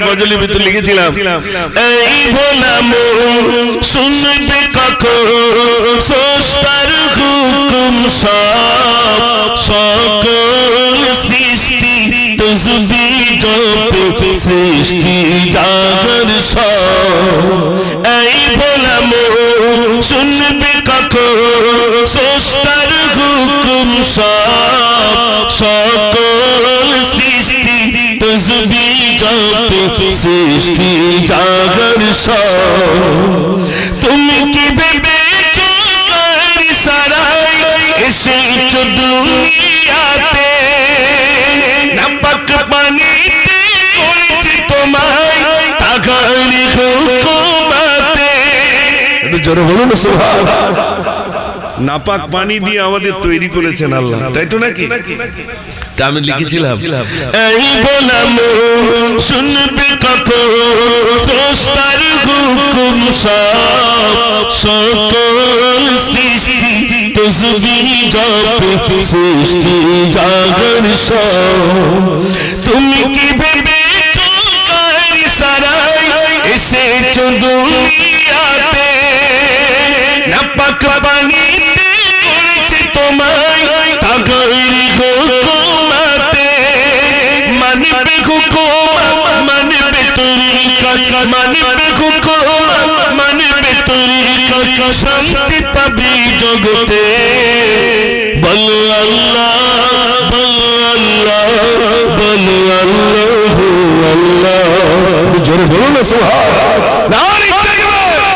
গজলের ভিতর লিখেছিলাম, এই ভোলা মন শুনবে কখন স্রষ্টার হুকুম, সব সকল সৃষ্টি তসবিহ জপে, সৃষ্টি জাগর সব। এই ভোলা মন শুনবে কখন স্রষ্টার হুকুম, সব সকল সৃষ্টি তসবিহ জপে, সৃষ্টি জাগর সব। তুমি কি ভেবেছো কার ইশারায় এসেছো দুনিয়াতে, নাপাক পানিতে করেছি তোমায় তাগারি হুকুমাতে। একটু জোরে বলুন সুবহানাল্লাহ। নাপাক পানি দিয়ে আমাদের তৈরি করেছেন আল্লাহ, তাই তো নাকি? তা আমি লিখেছিলাম, এই বললাম শুনবে কখন স্রষ্টার হুকুম, সব সকল সৃষ্টি তসবিহ জপে, সৃষ্টি জাগর সব। তুমি কি ভেবেছো কার ইশারায় এসেছো দুনিয়াতে, নাপাক পানিতে করেছি তোমায় তাগারি হুকুমাতে। মানবে হুকুম মানবে তরিকা, মানবে হুকুম মানবে তরিকা, শান্তি পাবি জগতে। বল আল্লাহ বল আল্লাহ বল আল্লাহ আল্লাহ। জোরে বলুন না সুবহানাল্লাহ।